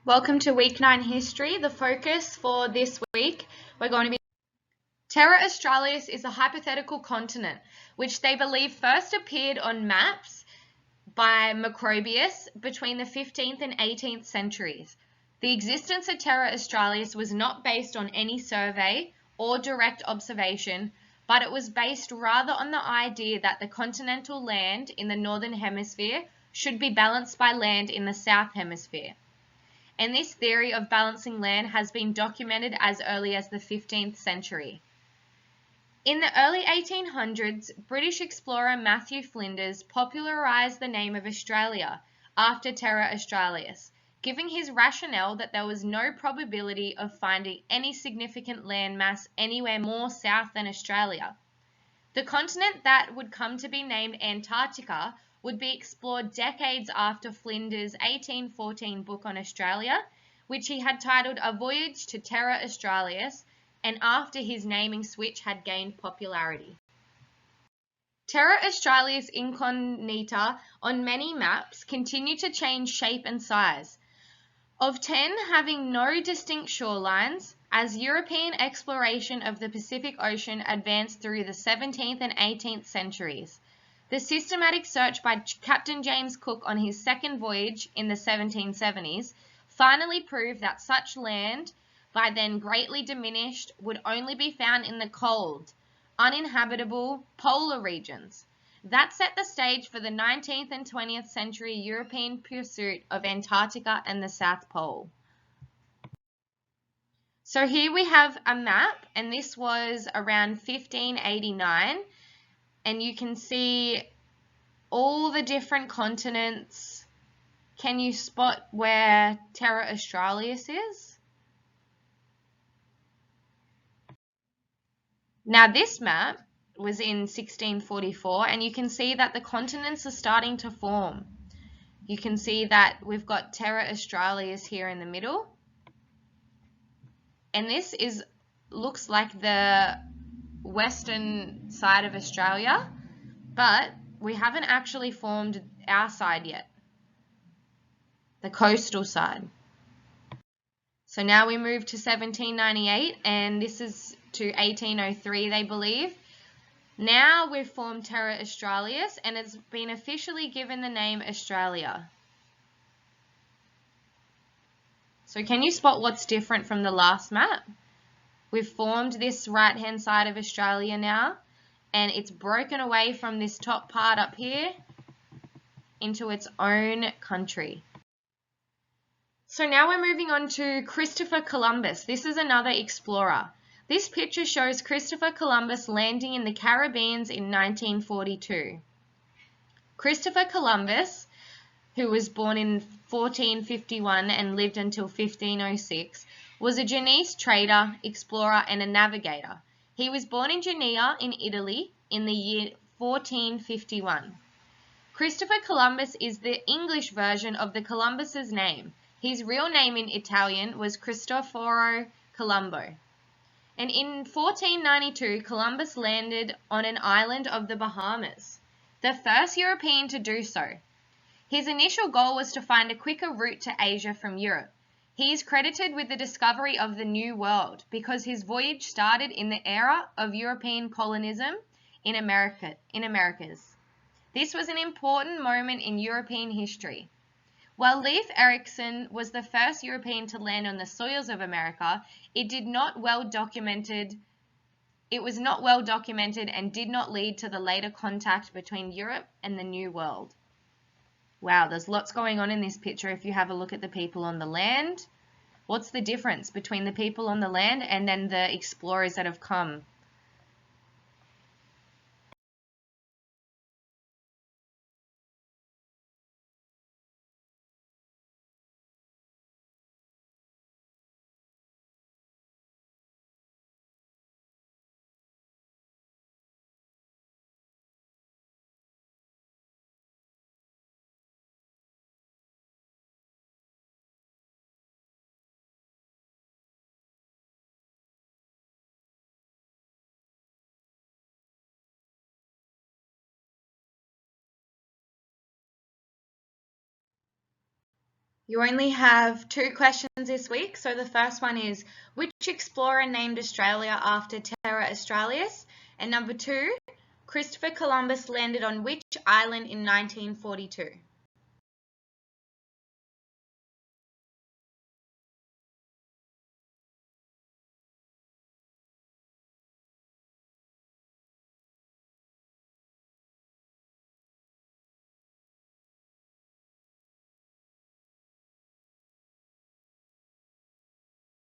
Welcome to Week 9 History. The focus for this week, we're going to be Terra Australis is a hypothetical continent which they believe first appeared on maps by Macrobius between the 15th and 18th centuries. The existence of Terra Australis was not based on any survey or direct observation, but it was based rather on the idea that the continental land in the northern hemisphere should be balanced by land in the south hemisphere. And this theory of balancing land has been documented as early as the 15th century. In the early 1800s, British explorer Matthew Flinders popularised the name of Australia after Terra Australis, giving his rationale that there was no probability of finding any significant landmass anywhere more south than Australia. The continent that would come to be named Antarctica would be explored decades after Flinders' 1814 book on Australia, which he had titled A Voyage to Terra Australis, and after his naming switch had gained popularity. Terra Australis incognita on many maps continue to change shape and size. Of 10 having no distinct shorelines, as European exploration of the Pacific Ocean advanced through the 17th and 18th centuries. The systematic search by Captain James Cook on his second voyage in the 1770s finally proved that such land, by then greatly diminished, would only be found in the cold, uninhabitable polar regions. That set the stage for the 19th and 20th century European pursuit of Antarctica and the South Pole. So here we have a map, and this was around 1589, and you can see all the different continents. Can you spot where Terra Australis is? Now this map was in 1644, and you can see that the continents are starting to form. You can see that we've got Terra Australis here in the middle, and this looks like the western side of Australia, but we haven't actually formed our side yet, the coastal side. So now we move to 1798, and this is to 1803, they believe. Now we've formed Terra Australis, and it's been officially given the name Australia. So can you spot what's different from the last map? We've formed this right-hand side of Australia now, and it's broken away from this top part up here into its own country. So now we're moving on to Christopher Columbus. This is another explorer. This picture shows Christopher Columbus landing in the Caribbean in 1942. Christopher Columbus, who was born in 1451 and lived until 1506, was a Genoese trader, explorer, and a navigator. He was born in Genoa in Italy in the year 1451. Christopher Columbus is the English version of the Columbus's name. His real name in Italian was Cristoforo Colombo. And in 1492, Columbus landed on an island of the Bahamas, the first European to do so. His initial goal was to find a quicker route to Asia from Europe. He is credited with the discovery of the New World because his voyage started in the era of European colonism in Americas. This was an important moment in European history. While Leif Erikson was the first European to land on the soils of America, it was not well documented and did not lead to the later contact between Europe and the New World. Wow, there's lots going on in this picture if you have a look at the people on the land. What's the difference between the people on the land and then the explorers that have come? You only have 2 questions this week. So the first one is, which explorer named Australia after Terra Australis? And number 2, Christopher Columbus landed on which island in 1942?